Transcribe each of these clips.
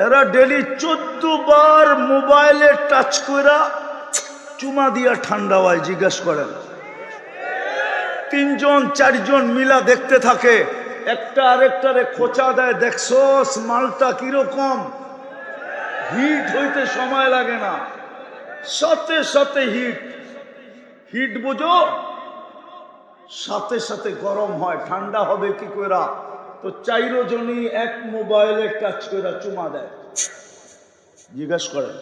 এরা ডেলি 14 বার মোবাইলে টাচ কইরা চুমা দিয়া ঠান্ডা হয়। জিজ্ঞেস করেন, 3 জন 4 জন মিলা দেখতে থাকে, একটা আরেকটারে খোঁচা দেয়। দেখছস মালটা কিরকম? হিট হইতে সময় লাগে না, সাথে সাথে হিট। হিট বুঝো, সাথে সাথে গরম হয়। ঠান্ডা হবে কি কইরা? তো 4 জনই এক মোবাইলে টাচ কইরা চুমা দেয়। জিজ্ঞেস করেন,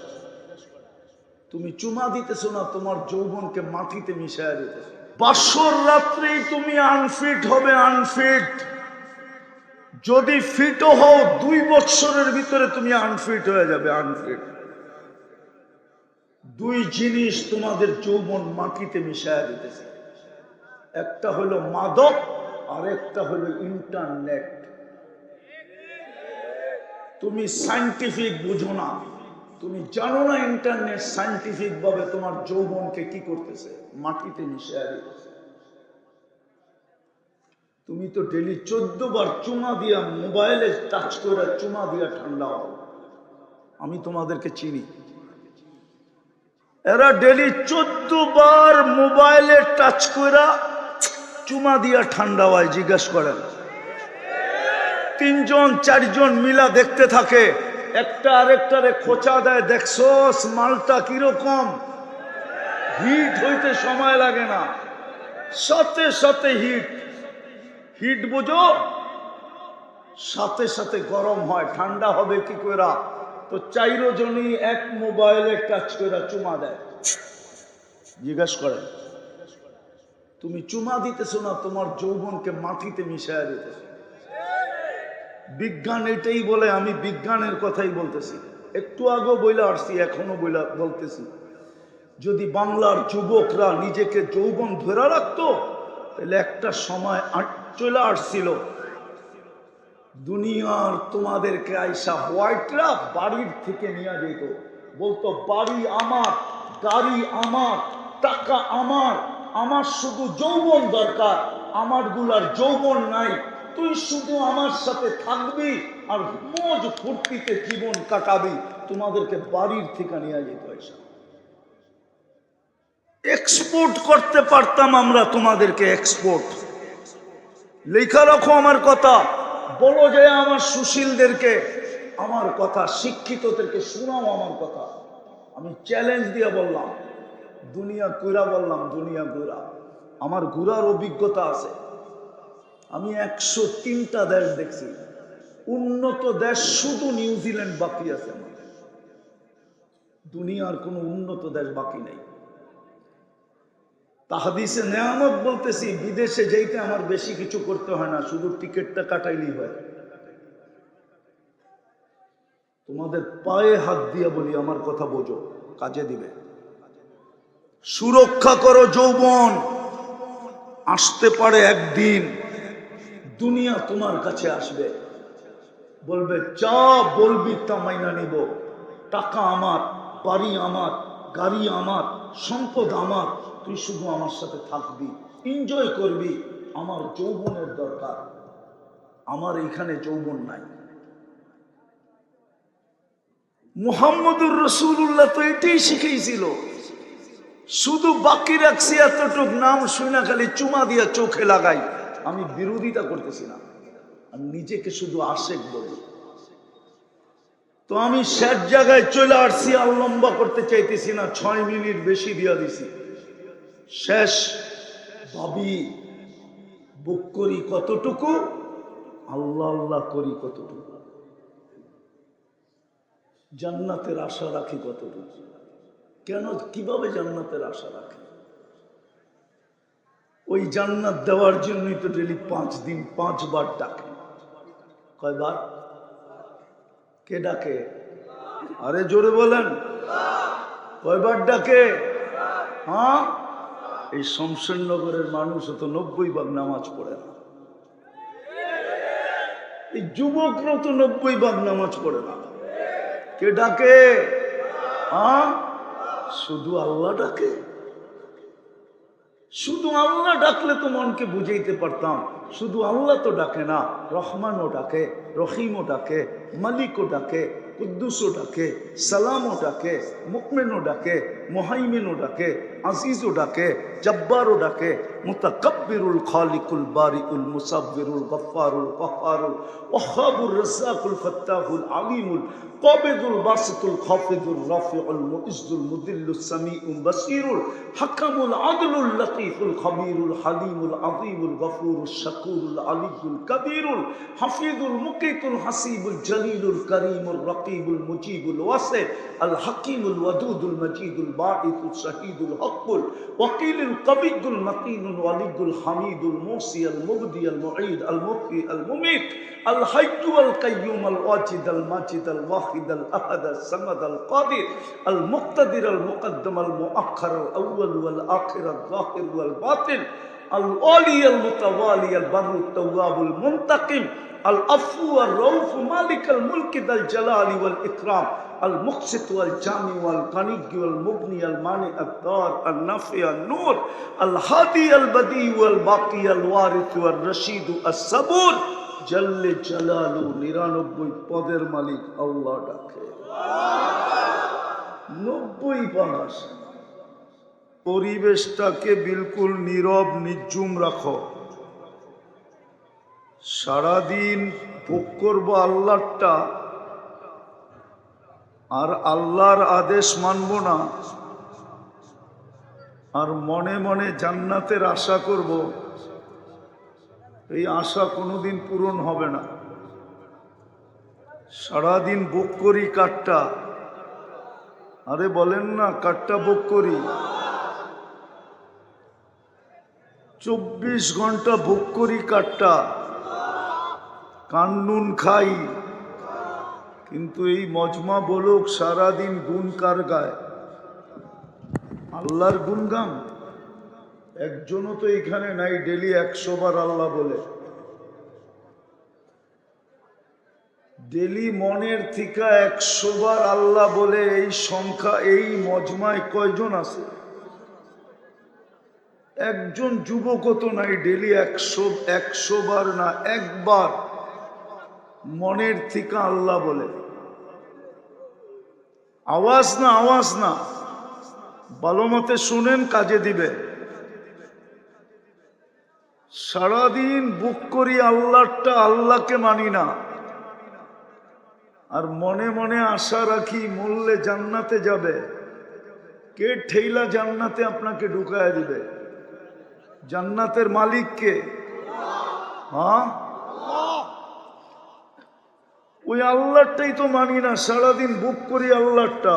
তুমি চুমা দিতেছো না তোমার যৌবনকে মাটিতে মিশাইয়া দিতেছো। বাসর রাত্রেই তুমি আনফিট হবে, আনফিট। যদি ফিটও হও 2 বছরের ভিতরে তুমি আনফিট হয়ে যাবে, আনফিট। 2 জিনিস তোমাদের যৌবন মাটিতে মিশাইয়া দিতেছে। একটা হলো মাদক, আর একটা হলো ইন্টারনেট। তুমি সায়েন্টিফিক বুঝো না, তুমি জানো না ইন্টারনেট সায়েন্টিফিক ভাবে তোমার যৌবনকে কি করতেছে, মাটিতে মিশিয়ে দিতেছে। তুমি তো ডেলি 14 বার চুমা দিয়া মোবাইলে টাচ করে চুমা দিয়া ঠান্ডা হও। আমি তোমাদেরকে চিনি। এরা ডেলি 14 বার মোবাইলে টাচ করে চুমা দিয়া ঠান্ডা হয়। জিজ্ঞেস করেন, 3 জন 4 জন মিলা দেখতে থাকে, একটা আরেকটারে খোঁচা দেয়। দেখছস মালটা কিরকম? হিট হইতে সময় লাগে না, সাথে সাথে হিট। হিট বুঝো, সাথে সাথে গরম হয়। ঠান্ডা হবে কি কইরা? তো 4 জনই এক মোবাইলে টাচ কইরা চুমা দেয়। জিজ্ঞেস করেন, তুমি চুমা দিতেছো না তোমার যৌবনকে মাটিতে মিশাইয়া দিতেছো। বিজ্ঞান এটাই বলে। আমি বিজ্ঞানের কথাই বলতেছি। একটু আগেও বইলা আসছি, এখনো বলতেছি। যদি বাংলার যুবকরা নিজেকে যৌবন ধরে রাখতো, তাহলে একটা সময় চলে আসছিল দুনিয়ার তোমাদেরকে আইসা হোয়াইটরা বাড়ির থেকে নিয়ে যেত। বলতো বাড়ি আমার, গাড়ি আমার, টাকা আমার, আমার শুধু যৌবন দরকার। আমার গুলার যৌবন নাই, তুই শুধু আমার সাথে থাকবি আর মজ ফুর্তিতে জীবন কাটাবি। তোমাদেরকে বাড়ির থেকে নিয়ে যেত। এক্সপোর্ট করতে পারতাম আমরা তোমাদেরকে, এক্সপোর্ট। লেখা রাখো আমার কথা, বলো যে আমার সুশীলদেরকে আমার কথা, শিক্ষিতদেরকে শোনাও আমার কথা। আমি চ্যালেঞ্জ দিয়ে বললাম, দুনিয়া ঘুরা বললাম, দুনিয়া ঘুরা। আমার ঘুরার অভিজ্ঞতা আছে। আমি 103টা দেশ দেখছি। উন্নত দেশ শুধু নিউজিল্যান্ড বাকি আছে। দুনিয়ার কোনো উন্নত দেশ বাকি নেই। তাহাদিসে নেয়ামত বলতেছি, বিদেশে যেতে আমার বেশি কিছু করতে হয় না, শুধু টিকিটটা কাটাইলেই হয়। তোমাদের পায়ে হাত দিয়ে বলি, আমার কথা বোঝো, কাজে দিবে। সুরক্ষা করো যৌবন। আসতে পারে একদিন দুনিয়া তোমার কাছে আসবে, বলবে যা বলবি তা মাইনা নিব। টাকা আমার, বাড়ি আমার, গাড়ি আমার, সম্পদ আমার, তুই শুধু আমার সাথে থাকবি, এনজয় করবি। আমার যৌবনের দরকার, আমার এইখানে যৌবন নাই। মুহাম্মদুর রাসূলুল্লাহ তো এটাই শিখিয়েছিল। শুধু বাকি রাখছি এতটুক, নাম শুনে খালি চুমা দিয়া চোখে লাগাই। আমি বিরোধিতা করতেছি না, আমি নিজেকে শুধু আশেক বলি। তো আমি শেষ জায়গায় চলে আসছি, আর লম্বা করতে চাইতেছি না, 6 মিনিট বেশি দিয়া দিছি। শেষ ভাবি বুক করি কতটুকু, আল্লাহ আল্লাহ করি কতটুকু, জান্নাতের আশা রাখি কতটুকু। কেন, কিভাবে জান্নাতের আশা রাখি? ওই জান্নাত দেওয়ার জন্যই তো ডেলি 5 দিন 5 বার ডাকে। কয়বার? কে ডাকে? আরে জোরে বলেন, কয়বার ডাকে? হ্যাঁ, এই শমশেরনগরের মানুষ তো 90 ভাগ নামাজ পড়ে না। এই যুবকরা তো 90 ভাগ নামাজ পড়ে না। কে ডাকে? হ্যাঁ, শুধু আল্লাহ ডাকে। শুধু আল্লাহ ডাকলে তো মনকে বুঝাইতে পারতাম। শুধু আল্লাহ তো ডাকে না, রহমানও ডাকে, রহিমও ডাকে, মালিকও ডাকে, কুদ্দুসও ডাকে, সালামও ডাকে, মুকমিনও ডাকে, মুহাইমিনও ডাকে, আজিজও ডাকে, জব্বারও ডাকে, মুতাকাব্বিরুল খালিকুল বারিকুল মুসাব্বিরুল গফফারুল কহ্হারুল ওয়াহ্হাবুর রাজ্জাকুল ফাত্তাহুল আলিমুল কাবিদুল বাসিতুল খাফিদুর রাফিউল মুইজ্জুল মুদিল্লুস সামিউল বাসীরুল হাকামুল আদলুল লতীফুল খবীরুল হালিমুল আযীমুল গফুরুশ শাকুরুল আলিয়্যুল কবীরুল হাফিজুল মুকিতুল হাসিবুল জলিলুল করিমুর রকিবুল মুজিবুল ওয়াসি আল হাকিমুল ওয়াদুদুল মজিদুল বাঈসুল শাহীদুল হকুল ওয়াকিলুল কবিয়্যুল মতিনুল ওয়ালিয়ুল হামিদুল মুসি আল মুবদি আল মুঈদ আল মুহয়ি আল মুমীত আল হাইয়্যু আল কাইয়্যুম আল ওয়াজিদ আল মাজিদ আল ওয়াহিদ আল আহাদ আল সামাদ আল কাদির আল মুক্তাদির আল মুকদ্দম আল মুআখ্খার আল আউয়াল ওয়াল আখির আল যাহির ওয়াল বাতিন আল ওয়ালি আল মুতাওয়ালি আল বাররুত তাওয়াবুল মুনতাকিম আল আফু আর রউফ মালিক আল মুলক দাল জালালি ওয়াল ইকরাম আল মুকসিত ওয়াল জামি ওয়াল গানি ওয়াল মুগনি আল মানি আল দার আল নাফি আল নূর আল হাদি আল বদি ওয়াল বাকি আল ওয়ারিস ওয়াল রশিদ আস সাবুর জল্লে জালালু 99 পদের মালিক আল্লাহ ডাকে 90 পাঁচ। পরিবেশটাকে বিলকুল নীরব নির্জুম রাখো। সারাদিন ভোগ করবো আল্লাহরটা, আর আল্লাহর আদেশ মানব না, আর মনে মনে জান্নাতের আশা করব, এই আশা কোনোদিন পূরণ হবে না। সারাদিন ভোগ করি কাঠটা, আরে বলেন না কাঠটা ভোগ করি, 24 ঘন্টা ভোগ করি কাঠটা, কান্নুন খাই, কিন্তু এই মজমা বলুক সারাদিন গুণ কার গায়? আল্লাহর গুণগান একজনও তো এখানে নাই ডেলি 100 বার আল্লাহ বলে। ডেলি মনের থেকে 100 বার আল্লাহ বলে এই সংখ্যা এই মজমায় কয়জন আছে? একজন যুবকও তো নাই ডেলি 100 বার না, একবার মনের থেকে আল্লাহ বলে। আওয়াজ না, আওয়াজ না, ভালো মতে শুনেন, কাজে দিবে। সারাদিন বুক করি আল্লাহটা, আল্লাহকে মানি না, আর মনে মনে আশা রাখি মরলে জান্নাতে যাবে। কে ঠেইলা জান্নাতে আপনাকে ঢুকায় দিবে? জান্নাতের মালিক কে? হ্যাঁ, ওই আল্লাহটাই তো মানি না, সারাদিন বুক করি আল্লাহটা।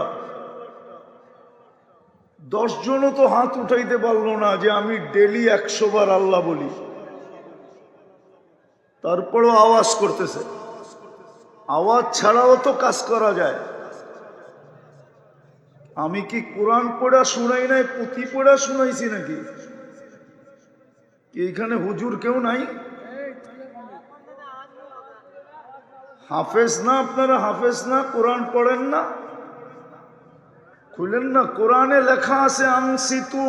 10 জনও তো হাত উঠাইতে পারলো না যে আমি ডেলি 100 বার আল্লাহ বলি, তারপরও আওয়াজ করতেছে। আওয়াজ ছাড়াও তো কাজ করা যায়। আমি কি কোরআন পড়া শুনাই নাই, পুঁথি পড়া শুনাইছি নাকি? এইখানে হুজুর কেউ নাই? হাফেজ না আপনারা? হাফেজ না? কোরআন পড়েন না? খুলেন না, কোরআনে লেখা আছে আনসিতু,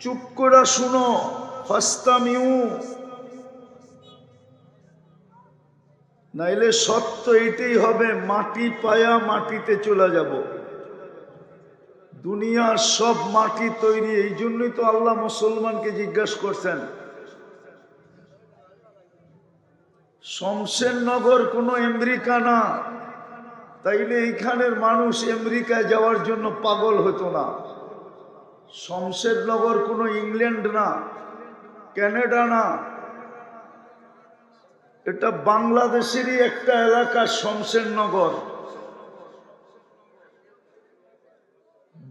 চুপ করে শুনো, ফাস্তামিউ, নাইলে সত্য এইটাই হবে, মাটি পায়া মাটিতে চলে যাব। দুনিয়ার সব মাটি তৈরি। এই জন্যই তো আল্লাহ মুসলমানকে জিজ্ঞাসা করছেন, শমশেরনগর কোনো আমেরিকা না, তাইলে এইখানের মানুষ আমেরিকায় যাওয়ার জন্য পাগল হতো না। শমশেরনগর কোনো ইংল্যান্ড না, কানাডা না, এটা বাংলাদেশেরই একটা এলাকা শমশেরনগর।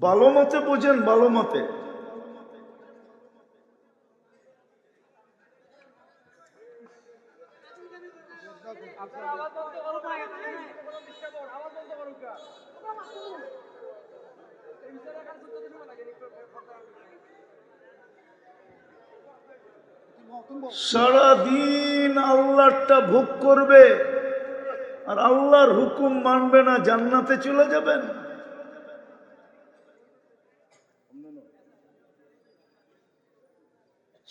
ভালো মতে বোঝেন, ভালো মতে। সারাদিন আল্লাহটা ভোগ করবে আর আল্লাহর হুকুম মানবে না, জান্নাতে চলে যাবেন?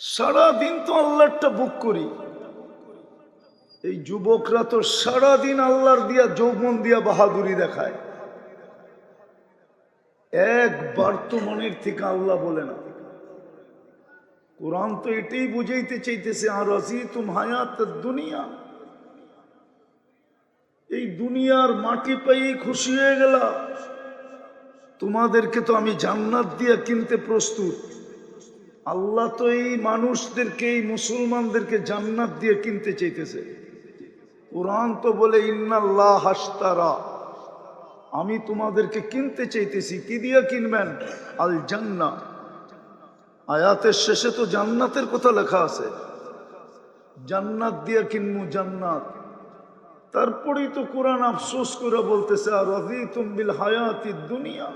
সারাদিন তো আল্লাহটা ভোগ করি, এই যুবকরা তো সারাদিন আল্লাহর দিয়া যৌবন দিয়া বাহাদুরি দেখায়, একবার তো মনের থেকে আল্লাহ বলে না। কোরআন তো এটাই বুঝাইতে চাইতেছে, আর রাজিতুম হায়াত দুনিয়া, এই দুনিয়ার মাটি পেয়ে খুশি হয়ে গেল, তোমাদেরকে তো আমি জান্নাত দিয়ে কিনতে প্রস্তুত। আল্লাহ তো এই মানুষদেরকে, এই মুসলমানদেরকে জান্নাত দিয়ে কিনতে চাইতেছে। কোরআন তো বলে ইন্নাল্লাহ হাশতারা, আমি তোমাদেরকে কিনতে চাইতেছি। কি দিয়ে কিনবেন? আল জান্নাহ। আয়াতের শেষে তো জান্নাতের কথা লেখা আছে, জান্নাত দিয়ে কিনবো, জান্নাত। তারপরেই তো কোরআন আফসোস করে বলতেছে আর রাদিতুম বিল হায়াতিদ দুনিয়া,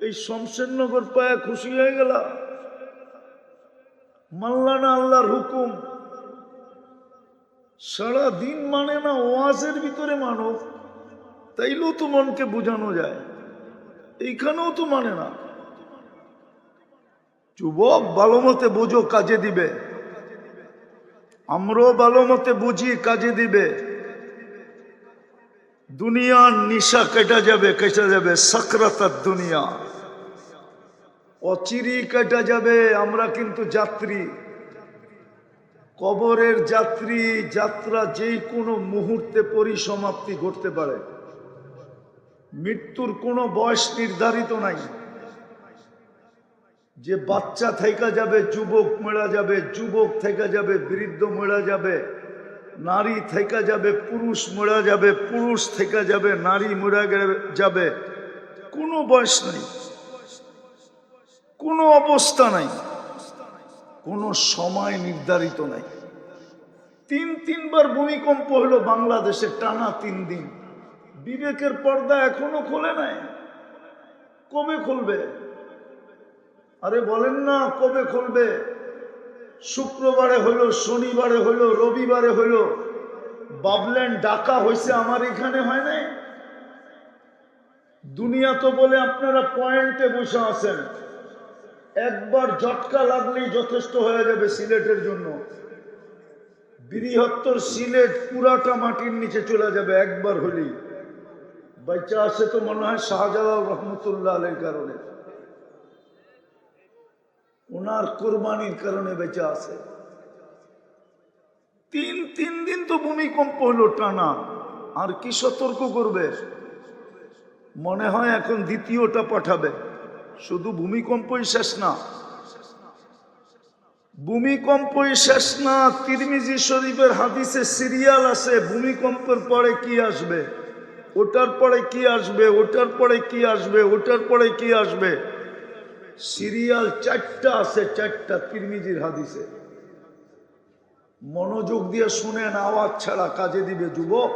এই শমশেরনগর পায়া খুশি হয়ে গেল, মানলা না আল্লাহর হুকুম, সারা দিন মানে না, ওয়াজের ভিতরে মানো, তাইলেও তো মনকে বোঝানো যায়, এইখানেও তো মানে না। যুবক ভালো মতে বুঝো, কাজে দিবে। আমরাও ভালো মতে বুঝি, কাজে দিবে। দুনিয়ার নিশা কেটে যাবে, সাকরাতাত দুনিয়া, অচিরি কেটে যাবে। আমরা কিন্তু যাত্রী, কবরের যাত্রী। যাত্রা যেই কোনো মুহূর্তে পরিসমাপ্তি ঘটতে পারে। মৃত্যুর কোনো বয়স নির্ধারিত নাই, যে বাচ্চা থেকে যাবে যুবক মরা যাবে, যুবক থেকে যাবে বৃদ্ধ মরা যাবে, নারী থেকে যাবে পুরুষ মরা যাবে, পুরুষ থেকে যাবে নারী মরা যাবে। কোনো বয়স নাই, কোনো অবস্থা নাই, কোনো সময় নির্ধারিত নাই। তিনবার ভূমিকম্প হলো বাংলাদেশে টানা 3 দিন। বিবেকের পর্দা এখনো খোলে নাই, কবে খুলবে? আরে বলেন না, কবে খুলবে? শুক্রবারে হইলো, শনিবারে হইলো, রবিবারে হইলো, ভাবলেন ডাকা হয়েছে, আমার এখানে হয় নাই। দুনিয়া তো বলে আপনারা পয়েন্টে বসে আছেন, একবার ঝটকা লাগলেই যথেষ্ট হয়ে যাবে সিলেটের জন্য। বৃহত্তর সিলেট পুরাটা মাটির নিচে চলে যাবে একবার হলেই। বাচ্চা আছে তো মনে হয় শাহজালাল রহমতুল্লাহ আলের কারণে, ওনার কোরবানির কারণে বেঁচে আছে। তিন দিন তো ভূমিকম্প হলো টানা, আর কি সতর্ক করবে? মনে হয় এখন দ্বিতীয়টা পাঠাবে। শুধু ভূমিকম্পই শেষ না, ভূমিকম্পই শেষ না। তিরমিজি শরীফের হাদিসে সিরিয়াল আছে, ভূমিকম্পের পরে কি আসবে, ওটার পরে কি আসবে, ওটার পরে কি আসবে, ওটার পরে কি আসবে। সিরিয়াল 4টা আছে, 4টা তিরমিজির হাদিসে। মনোযোগ দিয়ে শুনেন, আওয়াজ ছাড়া কাজে দিবে যুবক,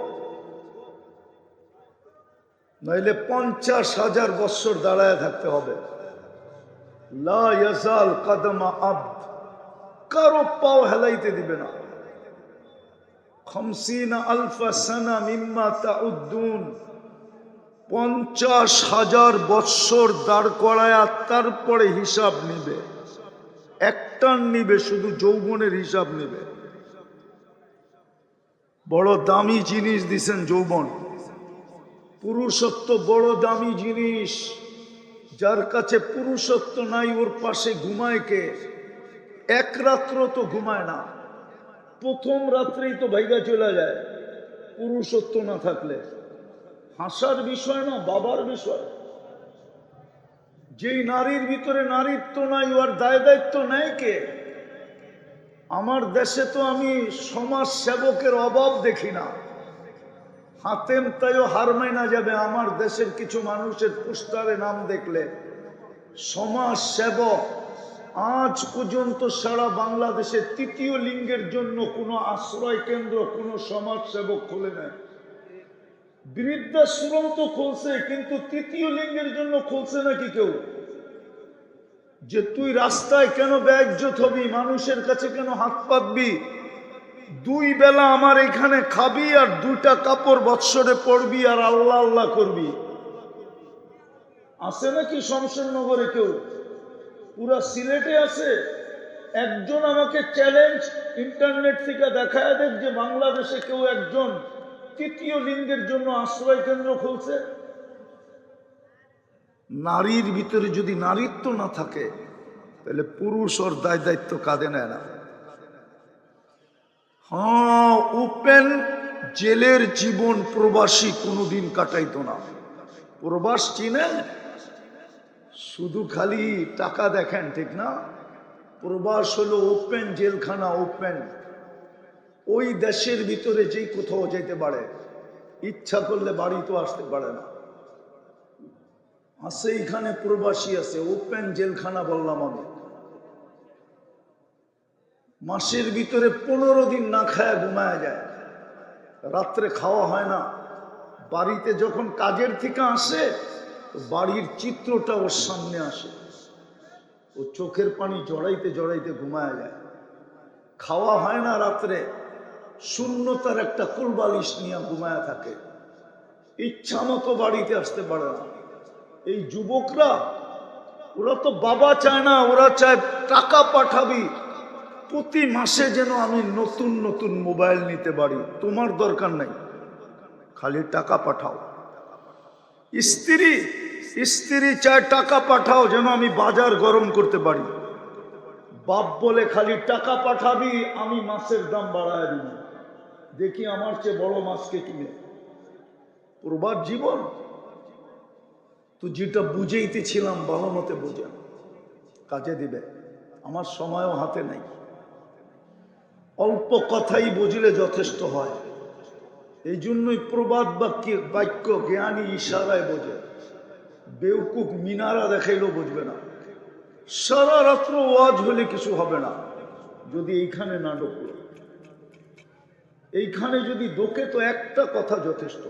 নইলে 50,000 বৎসর দাঁড়ায় থাকতে হবে। লা ইয়াজাল কদমা আবদ, কারো পাও হেলাইতে দিবে না। 50,000 সানা মিম্মা তাউদ্দুন, 50,000 বৎসর দাঁড় করায়া তারপরে হিসাব নিবে, একটান নিবে, শুধু যৌবনের হিসাব নিবে। বড় দামি জিনিস দিছেন যৌবন, পুরুষত্ব বড় দামি জিনিস। যার কাছে পুরুষত্ব নাই, ওর পাশে ঘুমায় কে? এক রাত্র তো ঘুমায় না, প্রথম রাত্রেই তো ভাইগা চলে যায়। পুরুষত্ব না থাকলে হাসার বিষয় না, বাবার বিষয়। যেই নারীর ভিতরে নারীত্ব নাই, ওর দায় দায়িত্ব নেয় কে? আমার দেশে তো আমি সমাজ সেবকের অভাব দেখি না। হাতেম তাইও হার মাইনা যাবে আমার দেশের কিছু মানুষের পোস্টারে নাম দেখলে, সমাজ সেবক। আজ পর্যন্ত সারা বাংলাদেশে 3য় লিঙ্গের জন্য কোনো আশ্রয় কেন্দ্র, কোনো সমাজ সেবক খোলে নাই। বৃদ্ধাশ্রম তো খুলছে, কিন্তু 3য় লিঙ্গের জন্য খুলছে নাকি কেউ? যে তুই রাস্তায় কেন বেইজ্জত হবি, মানুষের কাছে কেন হাত পাতবি? 2 বেলা আমার এখানে খাবি, আর 2টা কাপড় বৎসরে পরবি, আর আল্লাহ আল্লাহ করবি। আছে নাকি শমশেরনগরে কেউ? পুরা সিলেটে আছে, একজন আমাকে চ্যালেঞ্জ ইন্টারনেট থেকে দেখায় দেখ যে বাংলাদেশে কেউ একজন তৃতীয় লিঙ্গের জন্য আশ্রয় কেন্দ্র খুলছে। নারীর ভিতরে যদি নারীত্ব না থাকে তাহলে পুরুষ ওর দায় দায়িত্ব কাঁধে নেয় না। হ্যাঁ, ওপেন জেলের জীবন প্রবাসী কোনোদিন কাটাইতো না। প্রবাস চিনেন? শুধু খালি টাকা দেখেন, ঠিক না? প্রবাস হলো ওপেন জেলখানা, ওপেন। ওই দেশের ভিতরে যেই কোথাও যেতে পারে, ইচ্ছা করলে বাড়ি তো আসতে পারে না। আছে এখানে প্রবাসী আছে, ওপেন জেলখানা বললাম আমি। মাসের ভিতরে 15 দিন না খায় ঘুমায় যায়, রাত্রে খাওয়া হয় না। বাড়িতে যখন কাজের থেকে আসে বাড়ির চিত্রটা ওর সামনে আসে, ও চোখের পানি জড়াইতে জড়াইতে ঘুমায় যায়। খাওয়া হয় না রাত্রে, শূন্যতার একটা কুলবালিশ নিয়ে ঘুমায় থাকে, ইচ্ছা মতো বাড়িতে আসতে পারে না। এই যুবকরা, ওরা তো বাবা চায় না, ওরা চায় টাকা পাঠাবি প্রতি মাসে যেন আমি নতুন নতুন মোবাইল নিতে পারি। তোমার দরকার নাই, খালি টাকা পাঠাও। স্ত্রী চায় টাকা পাঠাও যেন আমি বাজার গরম করতে পারি। বাপ বলে খালি টাকা পাঠাবি, আমি মাছের দাম বাড়ায় দিব, দেখি আমার চেয়ে বড় মাছকে কিনে। প্রবাদ জীবন তো যেটা বুঝেইতেছিলাম ভালো মতে বুঝেন, কাজে দিবে। আমার সময়ও হাতে নাই, অল্প কথাই বুঝলে যথেষ্ট হয়। এই জন্যই প্রবাদ বাক্য জ্ঞানী ইশারায় বোঝে, বেউকুফ মিনারা দেখাইলেও বুঝবে না। সারা রাত্র ওয়াজ হলে কিছু হবে না যদি এইখানে না ঢোকে। এইখানে যদি ঢোকে তো একটা কথা যথেষ্ট।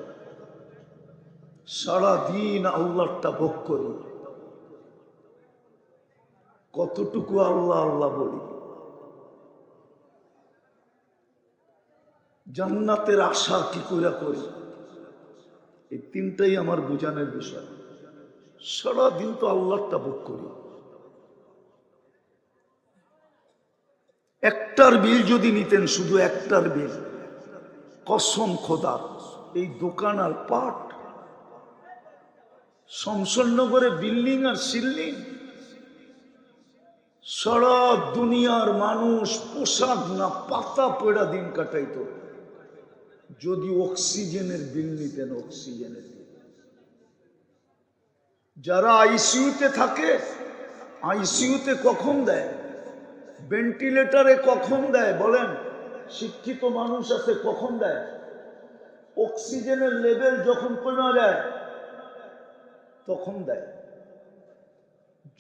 সারা দিন আল্লাহটা ভোগ করি, কতটুকু আল্লাহ আল্লাহ বলি, জান্নাতের আশা কি করে করি, এই তিনটাই আমার বোঝানোর বিষয়। সারাদিন তো আল্লাহটা ভোগ করি। একটার বিল যদি নিতেন, শুধু একটার বিল, কসম খোদার, এই দোকান আর পাট, শমশনগরে বিল্ডিং আর সিল্ডিং, সারা দুনিয়ার মানুষ পোশাক না পাতা পড়া দিন কাটাইতো যদি অক্সিজেনের বিল নিতেন। অক্সিজেনের বিল, যারা আইসিইউতে থাকে, আইসিইউতে কখন দেয়, ভেন্টিলেটরে কখন দেয় বলেন? শিক্ষিত মানুষ আছে, কখন দেয়? অক্সিজেনের লেভেল যখন কমে যায় তখন দেয়।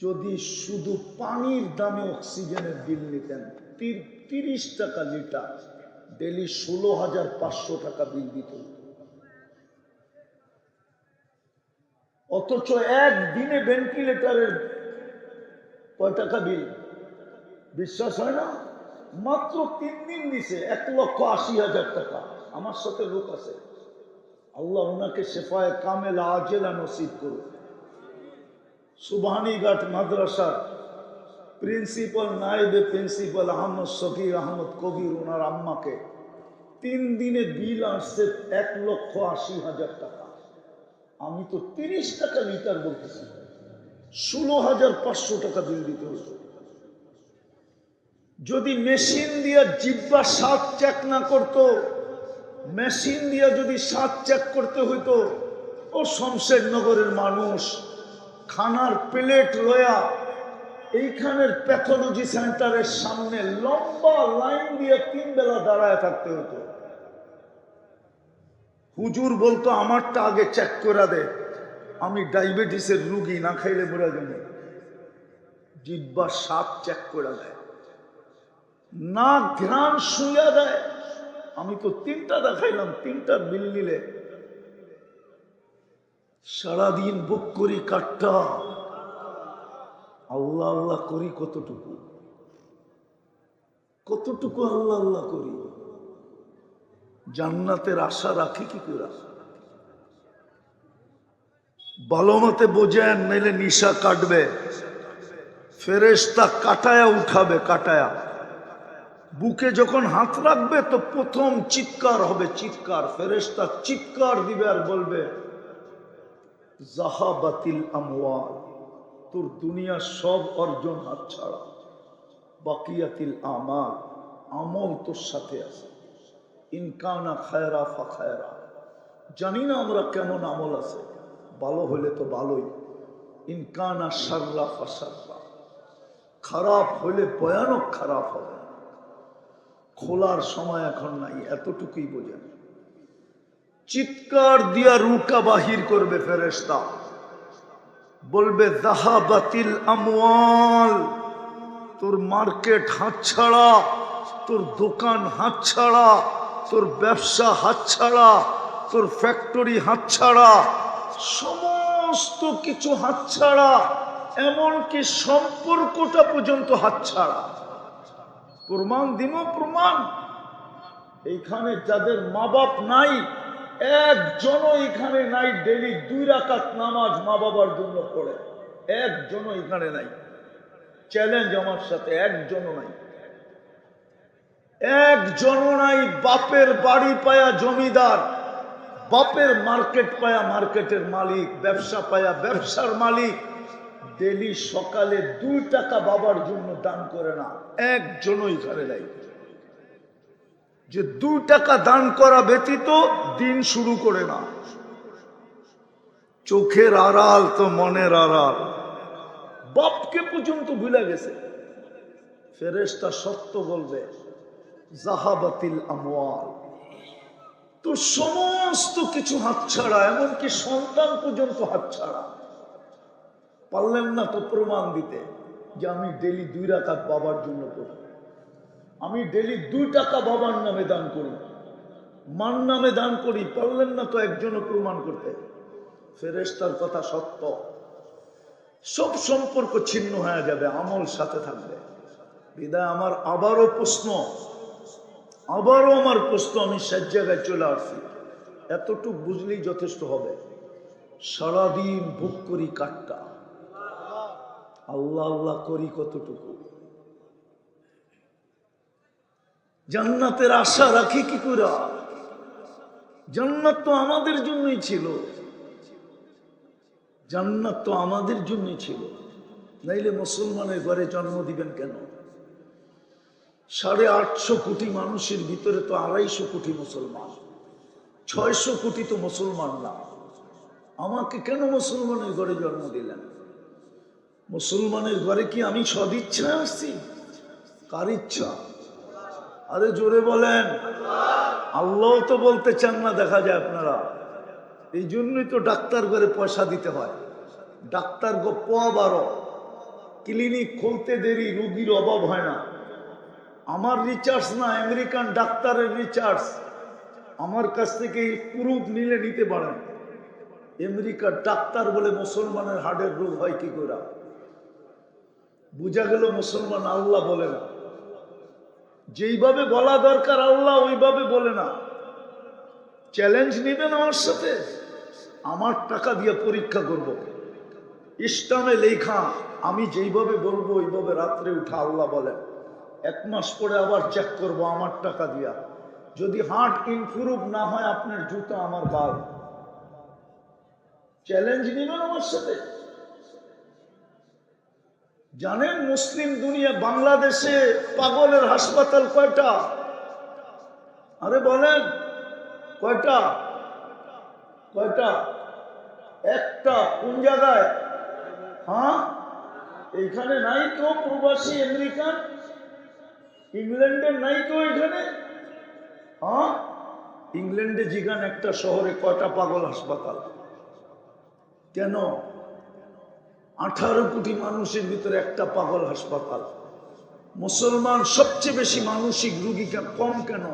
যদি শুধু পানির দামে অক্সিজেনের বিল নিতেন, 30 টাকা লিটার, ডেলি 16,500 টাকা বিল দিত। অথচ একদিনে ভেন্টিলেটরের কয় টাকা বিল? বিশ্বাস হয় না? মাত্র 3 দিন দিছে 1,80,000 টাকা। আমার সাথে লোক আছে, আল্লাহ ওনাকে শেফায়ে কামেলা আজেলা নসিব করুন। সুবহানীঘাট মাদ্রাসা প্রিন্সিপাল, নায়েবে প্রিন্সিপাল আহমদ শফির আহমদ কবির, ওনার আম্মাকে 3 দিনে বিল আসছে 1,80,000 টাকা। আমি তো 30 টাকা লিটার বলতেছি, 16,500 টাকা বিল দিতে হতো। যদি মেশিন দিয়ে জিব্বা স্বাদ চেক না করতো, মেশিন দিয়ে যদি স্বাদ চেক করতে হইতো, ও শমশেরনগরের মানুষ খানার প্লেট লয়া এইখানের প্যাথোলজি সেন্টারের সামনে লম্বা লাইন দিয়ে 3 বেলা দাঁড়ায় থাকতে হতো। হুজুর বলতো আমারটা আগে চেক করে দে, আমি ডায়াবেটিসের রুগী, না খাইলে মরে যাব। জিব্বা স্বাদ চেক করে দেয়, না ঘ্রাণ শুইয়া দেয়। আমি তো 3টা দেখাইলাম, 3টার বিল নিলে সারাদিন বুক করি কাটটা। আল্লাহ আল্লাহ করি কতটুকু, কতটুকু আল্লাহ আল্লাহ করি, জান্নাতের আশা রাখি কি করে? ভালো মতে বোঝেন, নাইলে নিশা কাটবে। ফেরেশতা কাটায়া উঠাবে, কাটায়া বুকে যখন হাত রাখবে তো প্রথম চিৎকার হবে, চিৎকার। ফেরেশতা চিৎকার দিবে আর বলবে জাহাবাতিল আমওয়াল, তোর দুনিয়ার সব অর্জন হাতছাড়া। বাকিয়াতিল আমাল, আমল তোর সাথে আছে। ইনকানা খায়রা ফা খায়রা, জানি না আমরা কেমন আমল আছে, ভালো হলে তো ভালোই। ইনকানা শাররা ফা শাররা, খারাপ হলে ভয়ানক খারাপ হবে। খোলার সময় এখন নাই, এতটুকুই বোঝেন। চিৎকার দিয়া রুটা বাহির করবে ফেরেশতা, বলবে যাহাবাতিল আমওয়াল, তোর মার্কেট হাতছাড়া, তোর দোকান হাতছাড়া, তোর ব্যবসা হাতছাড়া, তোর ফ্যাক্টরি হাতছাড়া, সমস্ত কিছু হাতছাড়া, এমনকি সম্পর্কটা পর্যন্ত হাতছাড়া। প্রমাণ দিব, প্রমাণ। এইখানে যাদের মা বাপ নাই, একজনও এখানে নাই ডেলি 2 রাকাত নামাজ মা বাবার জন্য পড়ে, একজনও এখানে নাই। চ্যালেঞ্জ আমার সাথে, একজনও নাই, একজনও নাই। বাপের বাড়ি পায়া জমিদার, বাপের মার্কেট পায়া মার্কেটের মালিক, ব্যবসা পায়া ব্যবসার মালিক, ডেলি সকালে 2 টাকা বাবার জন্য দান করে না, একজনও এখানে নাই। যে 2 টাকা দান করা ব্যতীত দিন শুরু করে না। চোখের আড়াল তো মনের আড়াল, বাপকে পর্যন্ত ভুলে গেছে। ফেরেশতা সত্য বলবে জাহাবাতিল আমওয়াল, তো সমস্ত কিছু হাতছাড়া, এমনকি সন্তান পর্যন্ত হাতছাড়া। পারলেন না তো প্রমাণ দিতে যে আমি ডেলি 2 রাকাত বাবার জন্য করি, আমি ডেলি 2 টাকা বাবার নামে দান করি, মার নামে দান করি। পারলেন না তো একজনও প্রমাণ করতে। ফেরেশতার কথা সত্য, সব সম্পর্ক ছিন্ন হয়ে যাবে, আমল সাথে থাকবে। বিদায় আমার আবারও প্রশ্ন, আবারও আমার প্রশ্ন, আমি শেষ জায়গায় চলে আসছি, এতটুকু বুঝলেই যথেষ্ট হবে। সারাদিন ভোগ করি কাটটা, আল্লাহ আল্লাহ করি কতটুকু? জান্নাতের আশা রাখি কি করে? জান্নাত তো আমাদের জন্যই ছিল, জান্নাত তো আমাদের জন্যই ছিল, নাইলে মুসলমানের ঘরে জন্ম দিবেন কেন? 850 কোটি মানুষের ভিতরে তো 250 কোটি মুসলমান, 600 কোটি তো মুসলমান না। আমাকে কেন মুসলমানের ঘরে জন্ম দিলেন? মুসলমানের ঘরে কি আমি সদিচ্ছায় আসছি? কার ইচ্ছা? আরে জোরে বলেন। আল্লাহ তো বলতে চান না, দেখা যায় আপনারা। এই জন্যই তো ডাক্তার ঘরে পয়সা দিতে হয়। ডাক্তার গো পোয়া 12, ক্লিনিক খুলতে দেরি, রোগীর অভাব হয় না। আমার রিচার্জ না, আমেরিকান ডাক্তারের রিচার্জ। আমার কাছ থেকে প্রুফ নিলে নিতে পারেন। আমেরিকার ডাক্তার বলে মুসলমানের হার্টের রোগ হয় কি করে? বুঝা গেল মুসলমান আল্লাহ বলে না। যেইভাবে বলা দরকার আল্লাহ ওইভাবে বলে না। চ্যালেঞ্জ নেবেন আমার সাথে? আমার টাকা দিয়ে পরীক্ষা করব। ইসলামে লেখা, আমি যেইভাবে বলবো ওইভাবে রাত্রে উঠা আল্লাহ বলেন। 1 মাস পরে আবার চেক করব আমার টাকা দিয়া। যদি হার্ট ইমপ্রুভ না হয়, আপনার জুতা আমার গাল। চ্যালেঞ্জ নেবেন আমার সাথে? জানেন মুসলিম দুনিয়া, বাংলাদেশে পাগলের হাসপাতাল কয়টা? আরে বলেন কয়টা? কয়টা? একটা। কোন জায়গায়? হ্যাঁ, এইখানে নাই কেউ প্রবাসী আমেরিকান? ইংল্যান্ডের নাই কেউ এখানে? হ্যাঁ, ইংল্যান্ডে জিগান একটা শহরে কয়টা পাগল হাসপাতাল? কেন? 18 কোটি মানুষের ভিতরে একটা পাগল হাসপাতাল। মুসলমান সবচেয়ে বেশি মানসিক রোগী কম কেন?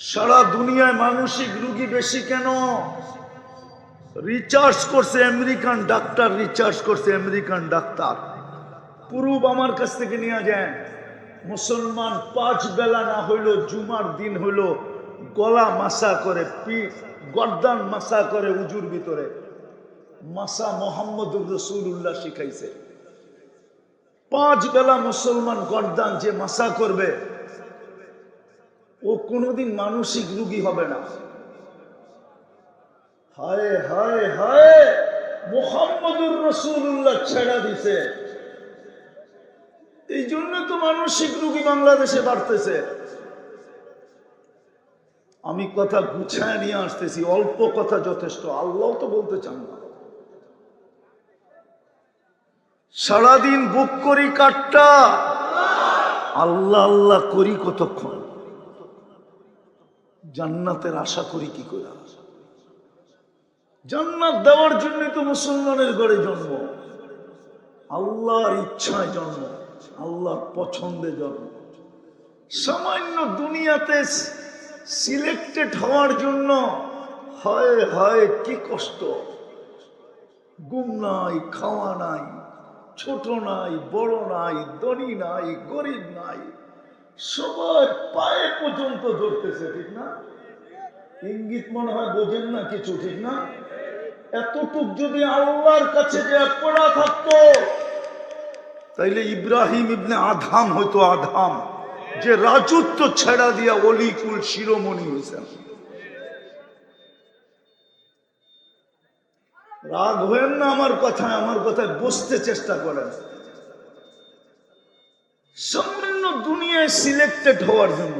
সারা দুনিয়ায় মানসিক রোগী বেশি কেন? রিচার্জ করছে আমেরিকান ডাক্তার, রিচার্জ করছে আমেরিকান ডাক্তার। পুরুব আমার কাছ থেকে নিয়ে যান। মুসলমান 5 বেলা না হইল, জুমার দিন হইল গলা মাসা করে, পিঠ গর্দান মাসা করে, উজুর ভিতরে মাসা মোহাম্মদুর রাসূলুল্লাহ শিখাইছে। 5 বেলা মুসলমান গর্দান যে মাসা করবে ও কোনোদিন মানসিক রোগী হবে না। হায় হায় হায়, মুহাম্মদুর রাসূলুল্লাহ ছেড়া দিছে, এই জন্য তো মানসিক রোগী বাংলাদেশে বাড়তেছে। আমি কথা গুছায় নিয়ে আসতেছি, অল্প কথা যথেষ্ট, আল্লাহ তো বলতে চান না। সারাদিন বুক করি কাটটা, আল্লাহ আল্লাহ করি কতক্ষণ, জান্নাতের আশা করি কি করে? জান্নাত দেওয়ার জন্য তো মুসলমানের ঘরে জন্ম, আল্লাহর ইচ্ছায় জন্ম, আল্লাহর পছন্দে জন্ম। সামান্য দুনিয়াতে সিলেক্টেড হওয়ার জন্য হায় হায় কি কষ্ট, ঘুম নাই, খাওয়া নাই, ছোট নাই, বড় নাই, ধনী নাই, গরিব নাই, সবার পায়ে পর্যন্ত ধরতেছে, ঠিক না? ইঙ্গিত মনে হয় বোঝেন না কিছু, ঠিক না? এতটুক যদি আল্লাহর কাছে যে পড়া থাকতো, তাইলে ইব্রাহিম ইবনে আদহাম হয়তো, আদহাম যে রাজত্ব ছেড়া দিয়া অলিকুল শিরোমণি হয়েছেন। রাগ হয়েন না আমার কথায়, আমার কথায় বুঝতে চেষ্টা করেন। সামান্য দুনিয়ায় সিলেক্টেড হওয়ার জন্য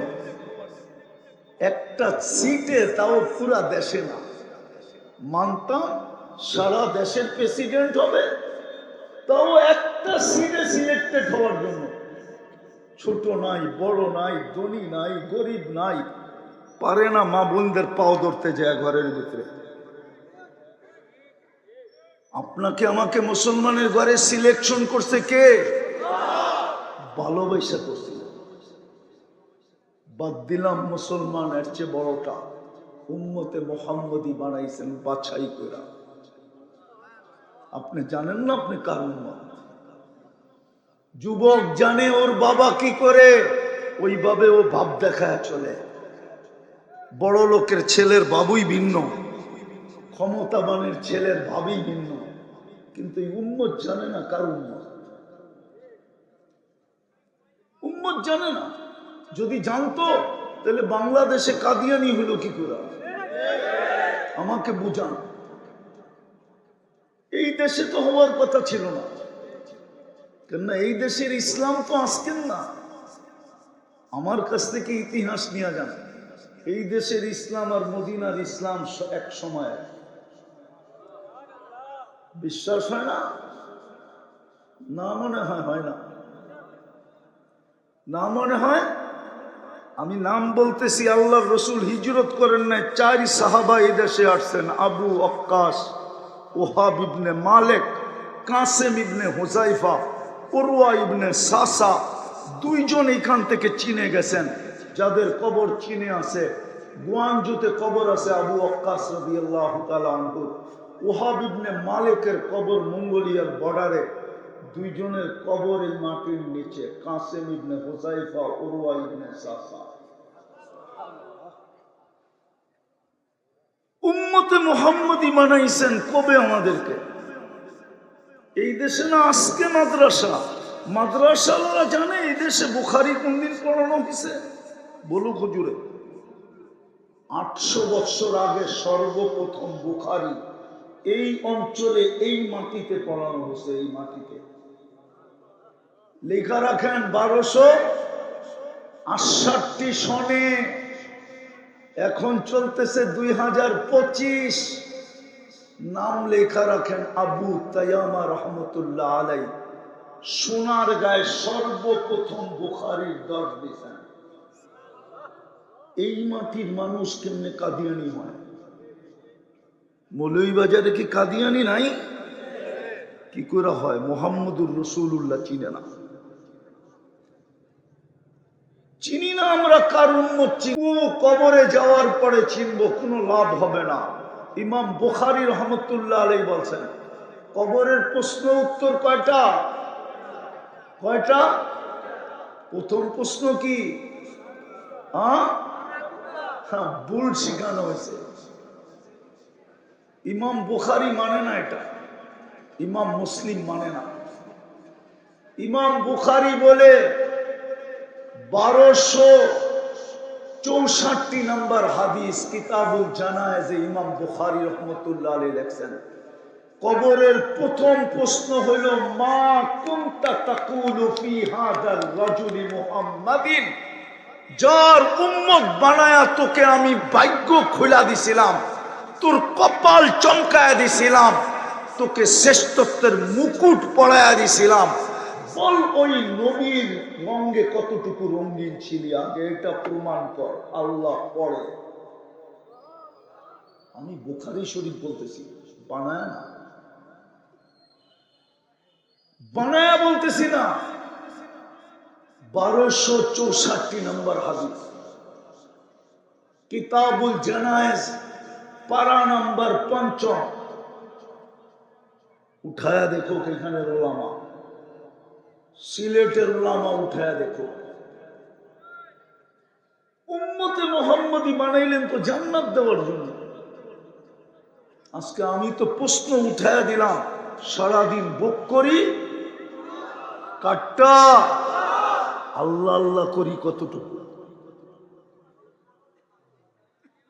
একটা সিটে, তাও পুরা দেশে না, মানতাম সারা দেশের প্রেসিডেন্ট হবে, তাও একটা সিটে সিলেক্টেড হওয়ার জন্য ছোট নাই, বড় নাই, ধনী নাই, গরিব নাই, পারে না মা বোনদের পাও ধরতে যায় ঘরের ভিতরে। আপনাকে আমাকে মুসলমানের ঘরে সিলেকশন করছে কে? ভালোবাসা করছে। বাদ দিলাম মুসলমান, এর চেয়ে বড়টা উম্মতে মুহাম্মদী বানাইছেন বাছাই করে। আপনি জানেন না আপনি কার উম্মত? যুবক জানে ওর বাবা কি করে, ওইভাবে ও ভাব দেখায় চলে। বড় লোকের ছেলের বাবুই ভিন্ন, ক্ষমতাবানের ছেলের ভাবই ভিন্ন, কিন্তু এই উম্মত জানে না কার উম্মত। উম্মত জানে না। যদি জানতো তাহলে বাংলাদেশে কাদিয়ানি হলো কি করে? আমাকে বুঝান। এই দেশে তো হওয়ার কথা ছিল না, কেননা এই দেশের ইসলাম তো আজকের না। আমার কাছ থেকে ইতিহাস নিয়ে যান, এই দেশের ইসলাম আর মদিনার ইসলাম এক সময়। বিশ্বাস হয় না? না মনে হয়, হয় না? না মনে হয়? আমি নাম বলতেছি, আল্লাহর রসুল হিজরত করেন নাই, 4 সাহাবা এই দেশে আসছেন, আবু ওয়াক্কাস, ওহাব ইবনে মালিক, কাসেম ইবনে হুযায়ফা, উরওয়া ইবনে সাসা, 2 জন এখান থেকে চীনে গেছেন, যাদের কবর চীনে আছে। গুয়াংজুতে কবর আছে আবু ওয়াক্কাস রাদিয়াল্লাহু তাআলা আনহু। ওহাব ইবনে মালিকের কবর মঙ্গোলিয়ার বর্ডারে। 2 জনের কবর এই মাটির নিচে, কাসেম ইবনে হুযায়ফা, উরওয়া ইবনে সাসা। উম্মতে মুহাম্মদী বানাইছেন কবে আমাদেরকে? এই দেশে না আজকে মাদ্রাসা। মাদ্রাসাওয়ালা জানে এই দেশে বুখারী কোনদিন পড়ানো হয়েছে? বলুক হুজুরে। 800 বছর আগে সর্বপ্রথম বুখারী এই অঞ্চলে, এই মাটিতে পড়ানো হয়েছে। এই মাটিতে লেখা রাখেন 1268 সনে, এখন চলতেছে 2025। নাম লেখা রাখেন আবু তায়ামা রহমতুল্লাহ আলাই। সোনার গায়ে সর্বপ্রথম বুখারীর দর্শ দিয়েছেন। এই মাটির মানুষ কেমনে কাদিয়ানি হয়? মৌলভীবাজারে কি কাদিয়ানি নাই? কি করে হয়? মুহাম্মদুর রাসূলুল্লাহ চিনে না। চিনি না আমরা কার উম্মত। কবরে যাওয়ার পরে চিনব, কোনো লাভ হবে না। ইমাম বুখারী রহমতুল্লাহ আলাইহি বলছেন, কবরের প্রশ্ন উত্তর কয়টা? কয়টা? প্রথম প্রশ্ন কি? হ্যাঁ, ভুল শিখানো হয়েছে। ইমাম বুখারী মানে না এটা, ইমাম মুসলিম মানে না। ইমাম বুখারী বলে 1264 নম্বর হাদিস কিতাবুল জানায়েজে ইমাম বুখারী রাহমাতুল্লাহ আলাইহি লেখেন, কবরের প্রথম প্রশ্ন হলো মা কুনতা তাকুলু ফি হাযাল রাজুলি মুহাম্মাদিন, যার উম্মত বানায়া তোকে আমি ভাগ্য খোলা দিছিলাম, তোর কপাল চমকায়া দিছিলাম, তোকে শ্রেষ্ঠত্বের মুকুট পরায়া দিছিলাম, বল ওই নবীর রঙে কতটুকু রঙিন ছিলি আগে, এটা প্রমাণ কর। আল্লাহ পড়ে, আমি বুখারী শরীফ বলতেছি, বানায়া না, বানায়া বলতেছি না। 1264 নম্বর হাদিস কিতাবুল জানায়েজ পারা নম্বর 5। উঠায়া দেখো এখানের ওলামা, সিলেটের ওলামা উঠায়া দেখো। উম্মতে মুহাম্মদী বানাইলেন তো জান্নাত দেওয়ার জন্য। আজকে আমি তো প্রশ্ন উঠায়া দিলাম, সারাদিন ভোগ করি কাটটা, আল্লাহ আল্লাহ করি কতটুকু,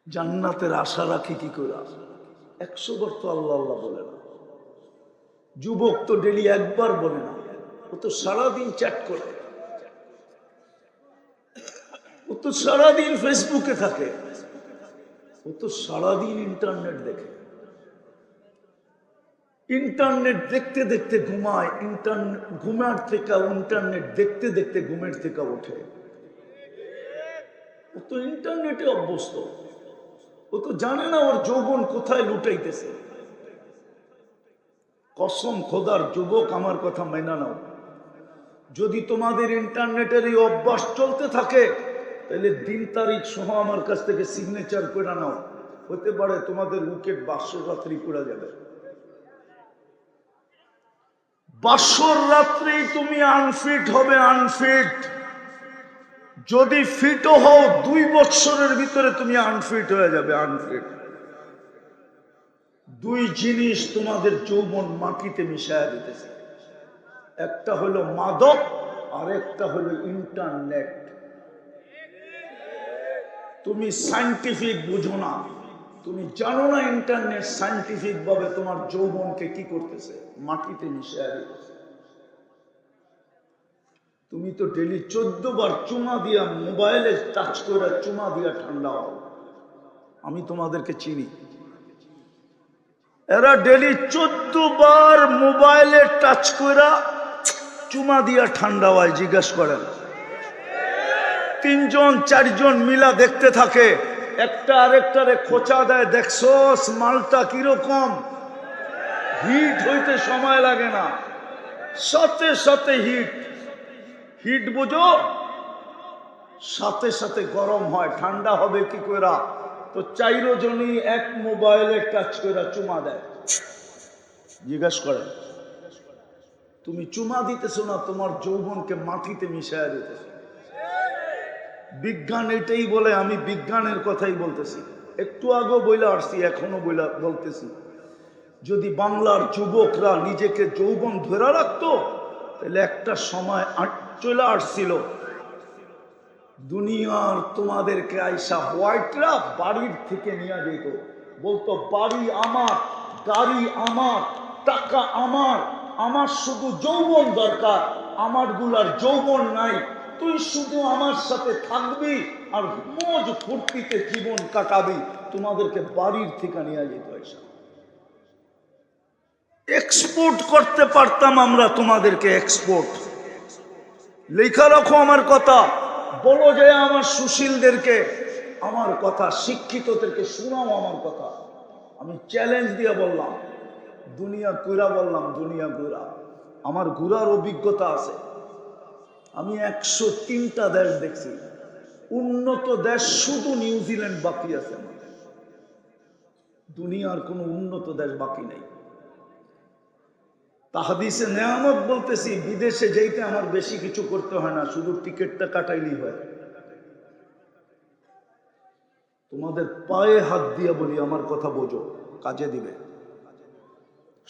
জান্নাতের আশা রাখি কি করে? 100 বার তো আল্লাহ আল্লাহ বলে না। যুবক তো ডেলি একবার বলে না, ও তো সারাদিন চ্যাট করে, ও তো সারাদিন ফেসবুকে থাকে, ও তো সারাদিন ইন্টারনেট দেখে, ইন্টারনেট দেখতে দেখতে ঘুমায়, ইন্টারনেট ঘুমার থেকে ইন্টারনেট দেখতে দেখতে ঘুমের থেকে ওঠে। ও তো ইন্টারনেটে অভ্যস্ত, ও তো জানে না ওর যৌবন কোথায় লুটাইতেছে। কসম খোদার যুবক, আমার কথা মেনে নাও, যদি তোমাদের ইন্টারনেটের এই অভ্যাস চলতে থাকে, তাহলে দিন তারিখ সহ আমার কাছ থেকে সিগনেচার করে নাও, হতে পারে তোমাদের উইকেট বাসর রাত্রি পড়ে যাবে। বাসর রাত্রি তুমি আনফিট হবে, আনফিট। যদি ফিটও হও 2 বছরের ভিতরে তুমি আনফিট হয়ে যাবে, আনফিট। 2 জিনিস তোমাদের যৌবন মাটিতে মিশায়া দিতেছে, একটা হলো মাদক আর একটা হলো ইন্টারনেট। তুমি সায়েন্টিফিক বুঝো না, তুমি জানো না ইন্টারনেট সায়েন্টিফিক ভাবে তোমার যৌবনকে কি করতেছে, মাটিতে মিশায়া দিতেছে। তুমি তো ডেলি 14 বার চুমা দিয়া, মোবাইলে টাচ করে চুমা দিয়া ঠান্ডা হও। আমি তোমাদেরকে চিনি, এরা ডেলি 14 বার মোবাইলে টাচ করে চুমা দিয়া ঠান্ডা হয়। জিজ্ঞাসা করেন, 3 জন 4 জন মিলা দেখতে থাকে, একটা আরেকটারে খোঁচা দেয়, দেখছস মালটা কিরকম, হিট হইতে সময় লাগে না, সাথে সাথে হিট। হিট বুঝো, সাথে সাথে গরম হয়, ঠান্ডা হবে কি করে? তো 4 জনই এক মোবাইলে টাচ করে চুমা দেয়। জিজ্ঞাসা করেন, তুমি চুমা দিতেছো না তোমার যৌবনকে মাটিতে মিশায়া দিতেছো। বিজ্ঞান এটাই বলে, আমি বিজ্ঞানের কথাই বলতেছি, একটু আগেও বইলা আসছি, এখনো বলতেছি। যদি বাংলার যুবকরা নিজেকে যৌবন ধরে রাখতো, তাহলে একটা সময় চলে আসছিল, দুনিয়ার তোমাদেরকে আইসা হোয়াইটরা বাড়ির থেকে নিয়ে যেত, বলতো বাড়ি আমার, গাড়ি আমার, টাকা আমার, আমার শুধু যৌবন দরকার, আমার গুলার যৌবন নাই, তুই শুধু আমার সাথে থাকবি আর মজ ফুর্তিতে জীবন কাটাবি। তোমাদেরকে বাড়ির থেকে নিয়ে যেত, আইসা এক্সপোর্ট করতে পারতাম আমরা তোমাদেরকে, এক্সপোর্ট। লেখা রাখো আমার কথা, বলো যে আমার সুশীলদেরকে আমার কথা, শিক্ষিতদেরকে শোনাও আমার কথা। আমি চ্যালেঞ্জ দিয়ে বললাম, দুনিয়া ঘুরা বললাম, দুনিয়া ঘুরা, আমার ঘুরার অভিজ্ঞতা আছে। আমি 103টা দেশ দেখছি, উন্নত দেশ শুধু নিউজিল্যান্ড বাকি আছে, দুনিয়ার কোনো উন্নত দেশ বাকি নেই। তাহাদিসে নেয়ামত বলতেছি, বিদেশে যেতে আমার বেশি কিছু করতে হয় না, শুধু টিকিটটা কাটাইলেই হয়। তোমাদের পায়ে হাত দিয়ে বলি, আমার কথা বোঝো, কাজে দিবে।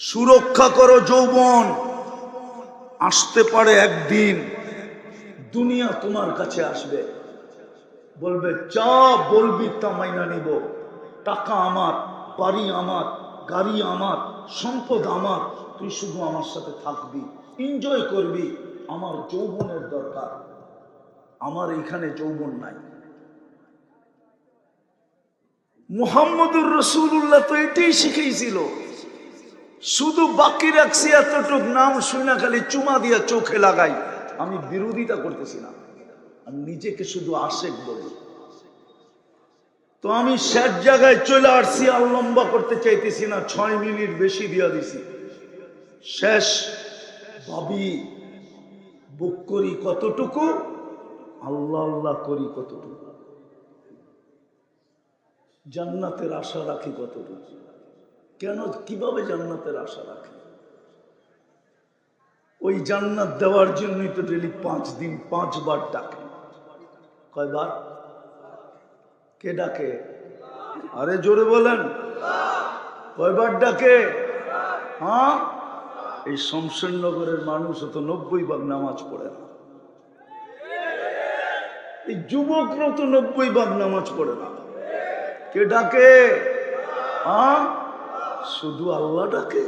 সুরক্ষা করো যৌবন, আসতে পারে একদিন দুনিয়া তোমার কাছে আসবে, বলবে যা বলবি তা মাইনা নিব, টাকা আমার, বাড়ি আমার, গাড়ি আমার, সম্পদ আমার, তুই শুধু আমার সাথে থাকবি, এনজয় করবি। আমার যৌবনের দরকার, আমার এখানে যৌবন নাই। মুহাম্মদুর রাসূলুল্লাহ তো এটাই শিখিয়েছিল, শুধু বাকি রাখছি এতটুক নাম শুনে খালি চুমা দিয়া চোখে লাগাই। আমি বিরোধিতা করতেছি না, আমি নিজেকে শুধু আশেক বলি। তো আমি শেষ জায়গায় চলে আসছি, আর লম্বা করতে চাইতেছি না, 6 মিনিট বেশি দিয়া দিছি। শেষ ভাবি বুক করি কতটুকু, আল্লাহ আল্লাহ করি কতটুকু, জান্নাতের আশা রাখি কতটুকু। কেন, কিভাবে জান্নাতের আশা রাখি? ওই জান্নাত দেওয়ার জন্যই তো ডেলি 5 দিন 5 বার ডাকে। কয়বার? কে ডাকে? আরে জোরে বলেন, কয়বার ডাকে? হ্যাঁ, এই শমশেরনগরের মানুষ তো 90 ভাগ নামাজ পড়ে না, এই যুবকরা তো 90 ভাগ নামাজ পড়ে না। কে ডাকে? হ্যাঁ, শুধু আল্লাহ ডাকে।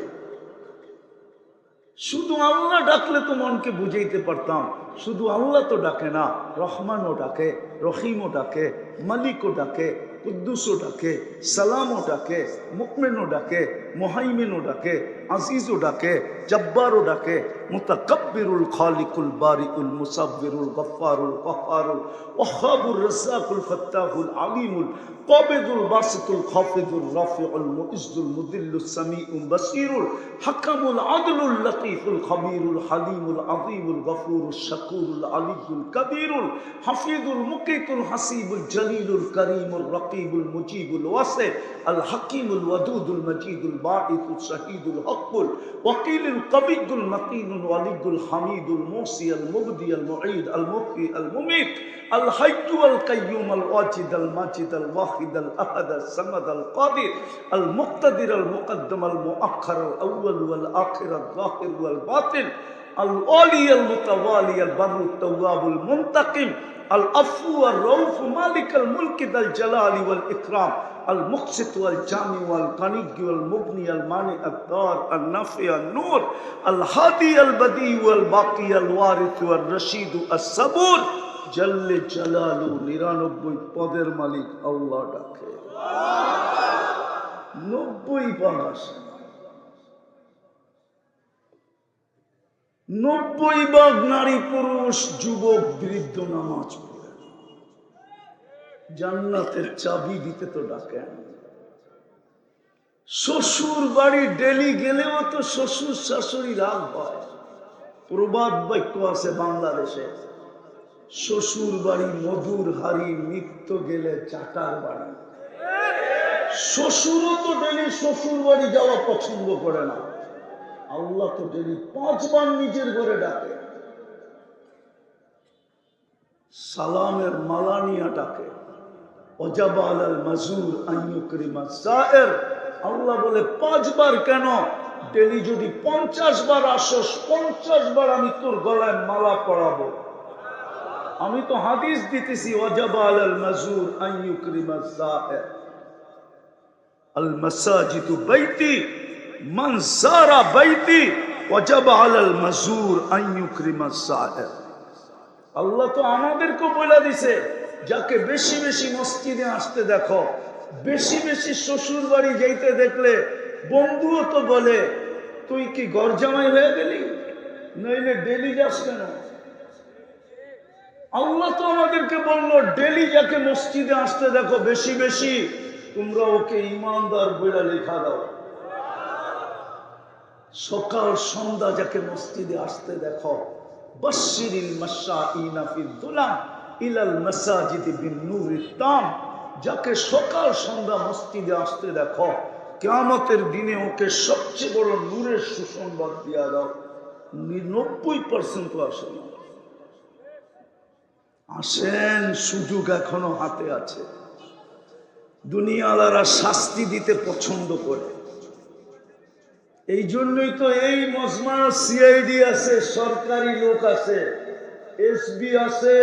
শুধু আল্লাহ ডাকলে তো মনকে বুঝাইতে পারতাম, শুধু আল্লাহ তো ডাকে না, রহমানও ডাকে, রহিমও ডাকে, মালিকও ডাকে, কুদ্দুসও ডাকে, সালামও ডাকে, মুকমিনও ডাকে, মুহাইমিনও ডাকে, আজিজও ডাকে, জব্বারও ডাকে, মুতাকাব্বিরুল খালিকুল বারিকুল মুসাব্বিরুল গফফারুল কহ্হারুল ওয়াহ্হাবুর রাজ্জাকুল ফাত্তাহুল আলিমুল কাবিদুল বাসিতুল খাফিদুর রাফিউল মুইজ্জুল মুদিল্লুস সামিউল বাসীরুল হাকামুল আদলুল লতীফুল খবীরুল হালিমুল আযীমুল গফুরুশ শাকুরুল আলিয়ুল কবীরুল হাফিজুল মুকিতুল হাসিবুল জলিলুল করিমুর রকিবুল মুজিবুল ওয়াসি আল হাকিমুল ওয়াদুদুল মজিদুল বাঈসুশ শাহীদুল হকুল ওয়াকিলুল কবিয়ুল মতিনুল ওয়ালিদুল হামিদুল মুসি আল মুবদি আল মুঈদ আল মুহয়ি আল মুমীত আল হাইয়্যু আল কাইয়্যুম আল ওয়াজিদ আল মাজিদ আল ওয়াহিদ আল আহাদ আল সামাদ আল কাদির আল মুক্তাদির আল মুকদ্দম আল মুআখ্খার আল আউয়াল ওয়াল আখির আল যাহির ওয়াল বাতিন আল ওয়ালি আল মুতাওয়ালি আল বাররু তাওয়াবুল মুনতাকিম আল আফু আর রউফ মালিক আল মুলক দাল জালালি ওয়াল ইকরাম আল মুকসিত ওয়াল জামি ওয়াল কানি ওয়াল মুগনি আল মানি আল দার আল নাফি আল নূর আল হাদি আল বদি ওয়াল বাকি আল ওয়ারিস ওয়াল রশিদ আস সাবুর জল্লে জালালু 99 পদের মালিক আল্লাহ ডাকে। 90 ভাগ আসে, 90 ভাগ নারী পুরুষ যুবক বৃদ্ধ নামাজ পড়ে। জান্নাতের চাবি দিতে তো ডাকেন। শ্বশুর বাড়ি ডেলি গেলেও তো শ্বশুর শাশুড়ি রাগ হয়। প্রবাদ বাক্য আছে বাংলাদেশে, শ্বশুর বাড়ি মধুর হাড়ি, নিত্য গেলে চাটার বাড়ি। শ্বশুরও তো ডেলি শ্বশুর বাড়ি যাওয়া পছন্দ করে না, আল্লাহ তো ডেলি 5 বার নিজের ঘরে ডাকে। সালামের মালা নিয়ে ডাকে, ওয়াজাবা আলাল মাজুর আন ইউকরিমা সায়ের। আল্লাহ বলে 5 বার কেন? ডেলি যদি 50 বার আসস, 50 বার আমি তোর গলায় মালা পরাবো। আমি তো হাদিস দিতেছি, ওয়াজাবা আলাল মাজুর আন ইউকরিমা সায়ের। আল মাসাজিদু বাইতি মান যারা বাইতি ওয়াজাবা আলাল মাজুর আন ইউকরিমা সায়ের। আল্লাহ তো আমাদেরকে বলে দিছে, যাকে বেশি বেশি মসজিদে আসতে দেখো, বেশি বেশি শ্বশুর বাড়ি যাইতে দেখলে বন্ধুও তো বলে তুই কি ঘর জামাই হয়ে গেলি, নইলে ডেলি যাস কেন? আল্লাহ তো আমাদেরকে বললো ডেলি যাকে মসজিদে আসতে দেখো বেশি বেশি, তোমরা ওকে ইমানদার বইলা লেখা দাও। সকাল সন্ধ্যা যাকে মসজিদে আসতে দেখো, বাশশিরিল মাশাঈনা ফিদ দুলাম ইলাল মাসাজিদ বিন নূরিত তাম। যাকে সকাল সন্ধ্যা মসজিদে আসতে দেখো, কিয়ামতের দিনে ওকে সবচেয়ে বড় নূরের সুসংবাদ দিয়া দাও। 90% আসে না। আসেন, সুযোগ এখনো হাতে আছে। দুনিয়ালারা শাস্তি দিতে পছন্দ করে, এই জন্যই তো এই মজমার সিআইডি আছে, সরকারি লোক আছে, এসবি আছে,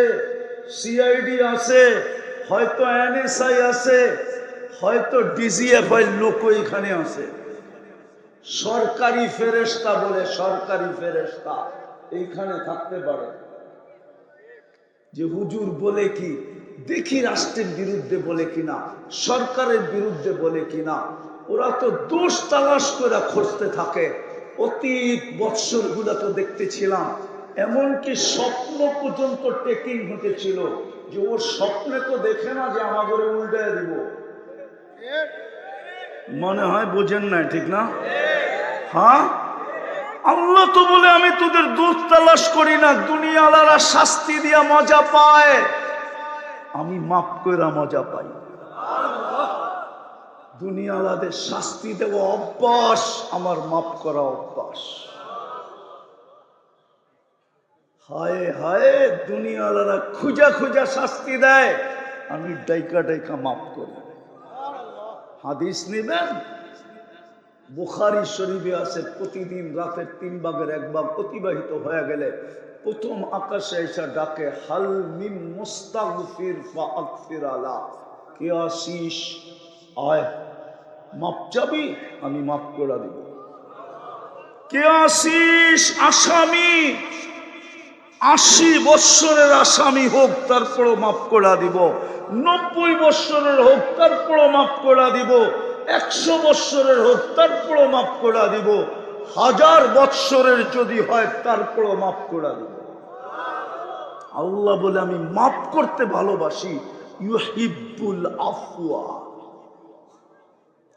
সিআইডি আছে, হয়তো এনএসআই আছে, হয়তো ডিজিএফআই লোক এখানে আছে। সরকারি ফেরেশতা বলে, সরকারি ফেরেশতা এইখানে থাকতে পারে। যে হুজুর বলে কি, দেখি রাষ্ট্রের বিরুদ্ধে বলে কিনা, সরকারের বিরুদ্ধে বলে কিনা। ওরা তো দোষ তালাশ করে খুঁজতে থাকে। অতীত বৎসরগুলো তো দেখতেছিলাম, এমনকি স্বপ্ন পর্যন্ত টেকিং হতেছিল, যে ওর স্বপ্নে তো দেখে না যে আমাদের উল্টায় দিব। মনে হয় বোঝেন না, ঠিক না? হ্যাঁ, আল্লাহ তো বলে আমি তোদের দোষ তালাশ করি না, দুনিয়ালারা শাস্তি দিয়া মজা পায়, আমি মাফ কইরা মজা পাই। দুনিয়ালাদের শাস্তি দেওয়া অভ্যাস, আমার মাফ করা অভ্যাস। হায় হায়, দুনিয়ালারা খুঁজা খুঁজা শাস্তি দেয়, আমি ডাইকা ডাইকা মাফ করি। হাদিস নেবেন, বুখারী শরীফে আছে, প্রতিদিন রাতের 3 ভাগের 1 ভাগ অতিবাহিত হয়ে গেলে প্রথম আকাশে এসে ডাকে, হাল মিন মুস্তাগফির ফাগফির আলা। কে আসিস, আয়, মাপ চাবি, আমি মাফ করে দিব। কে আসিস আসামি, 80 বৎসরের আসামি হোক, তারপরও মাফ করে দিব। 90 বৎসরের হোক, তারপরও মাফ করে দিব। 100 বৎসরের হোক, তারপরও মাফ করে দিব। 1000 বৎসরের যদি হয়, তারপরও মাফ করে দিব। আল্লাহ বলে আমি মাফ করতে ভালোবাসি, ইউহিব্বুল আফওয়া।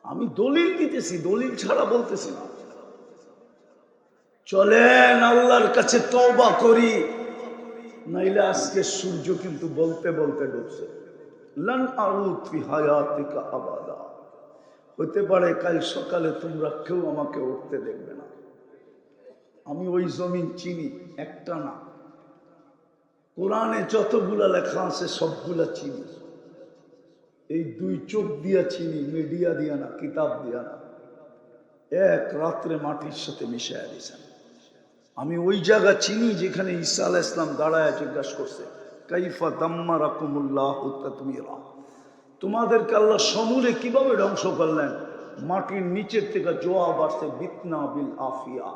আমি দলিল দিতেছি, দলিল ছাড়া বলতেছি না। চলেন আল্লাহর কাছে তওবা করি, নাইলে আজকে সূর্য কিন্তু বলতে বলতে ডুবছে। লান আউদ ফি হায়াতিকা আবাদা। হতে পারে কাল সকালে তোমরা কেউ আমাকে উঠতে দেখবে না। আমি ওই জমিন চিনি, একটা না, কোরআনে যতগুলা লেখা আছে সবগুলা চিনি। এই 2 চোখ দিয়া চিনি, মিডিয়া দিয়া না, কিতাব দিয়া না। এক রাত্রে মাটির সাথে মিশাইয়া দিয়েছেন। আমি ওই জায়গা চিনি যেখানে ঈসা আলাইহিস সালাম দাঁড়ায় জিজ্ঞাসা করছে, কাইফা দাম্মারাকুমুল্লাহু তাদমিরা। তোমাদেরকে আল্লাহ সমূলে কিভাবে ধ্বংস করলেন? মাটির নিচের থেকে জবাব আসছে, বিতনা বিল আফিয়া।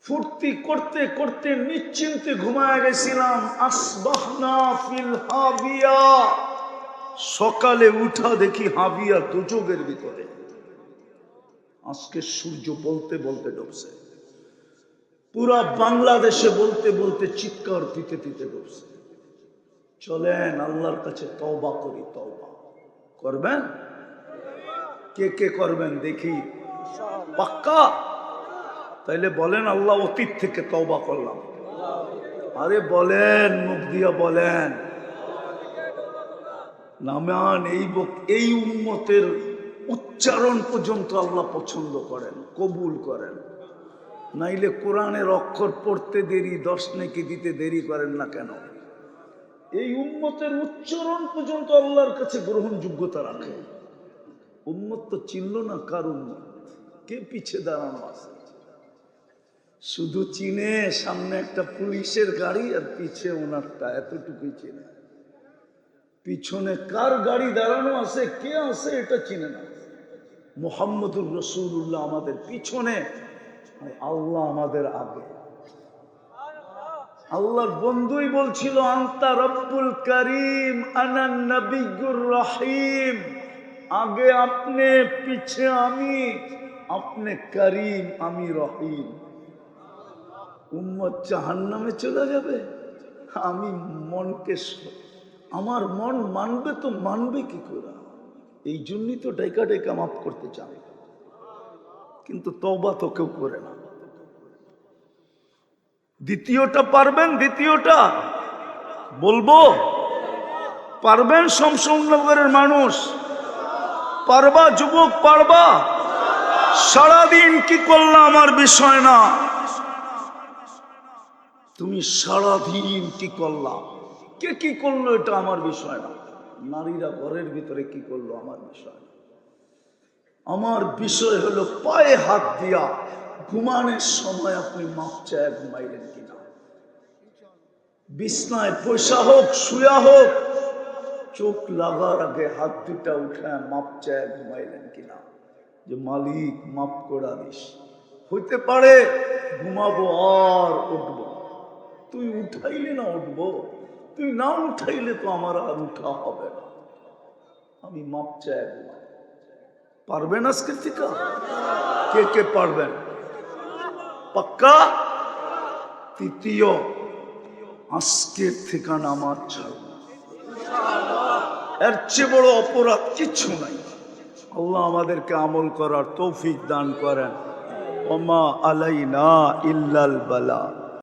ফুর্তি করতে করতে নিশ্চিন্তে ঘুমায় গেছিলাম, আসবাহনা ফিল হাবিয়া। সকালে উঠা দেখি হাবিয়া দুযোগের ভিতরে। আজকে সূর্য বলতে বলতে ডুবছে, পুরা বাংলাদেশে বলতে বলতে চিৎকার দিতে দিতে ডুবছে। চলেন আল্লাহর কাছে তওবা করি। তওবা করবেন? কে কে করবেন দেখি? পাক্কা? তাইলে বলেন, আল্লাহ অতীত থেকে তওবা করলাম। আরে বলেন, মুখ দিয়া বলেন। নামান এই উম্মতের উচ্চারণ পর্যন্ত আল্লাহ পছন্দ করেন, কবুল করেন। নাইলে কোরআনের অক্ষর পড়তে দেরি, 10 নেকি দিতে দেরি করেন না কেন? এই উম্মতের উচ্চারণ পর্যন্ত আল্লাহর কাছে গ্রহণযোগ্যতা রাখে। উম্মত তো চিনল না কার উম্মত, কে পিছে দাঁড়ানো আছে। শুধু চিনে সামনে একটা পুলিশের গাড়ি আর পিছে ওনারটা, এতটুকুই চিনে। পিছনে কার গাড়ি দাঁড়ানো আছে, কে আছে, এটা চিনে না। মুহাম্মদুর রাসূলুল্লাহ আমাদের পিছনে, আল্লাহ আমাদের আগে। আল্লাহর বন্ধুই বলছিল, আনতা রব্বুল করিম আনান নবিয়্যুর রহিম। আগে আপনি, পিছে আমি। আপনি করিম, আমি রহিম। উম্মত জাহান্নামে চলে যাবে। আমি মনকে, আমার মন মানবে তো মানবে কি করে? এই জন্যই তো ডাইকা ডাইকা মাফ করতে চান, কিন্তু তওবা তো কেউ করে না। দ্বিতীয়টা পারবেন? দ্বিতীয়টা বলবো? পারবেন? শমশনগরের মানুষ পারবা? যুবক পারবা? সারাদিন কি করলা আমার বিষয় না, তুমি সারাদিন কি করলা, কে কি করলো এটা আমার বিষয় না। নারীরা ঘরের ভিতরে কি করলো আমার বিষয় না। আমার বিষয় হলো পায়ে হাত দিয়া ঘুমানোর সময় আপনি মাপ চায় ঘুমাইলেন কিনা, বিছনায় পয়সা হোক শুয়া হোক, চোখ লাগার আগে হাত দুটা উঠায় মাপ চায় ঘুমাইলেন কিনা, যে মালিক মাপ করা দিস। হইতে পারে ঘুমাবো আর উঠবো, তুই উঠাইলে না উঠবো, তুই না উঠাইলে তো আমার আর উঠা হবে না, আমি মাপ চাই ঘুমাই। পারবেন আজকের থেকে? কে কে পারবেন? পাক্কা? তৃতীয়, আজকের থেকে নামাজ ছাড়ব, এর চেয়ে বড় অপরাধ কিছু নাই। আল্লাহ আমাদেরকে আমল করার তৌফিক দান করেন। ওমা আলাইনা ইল্লাল বালা।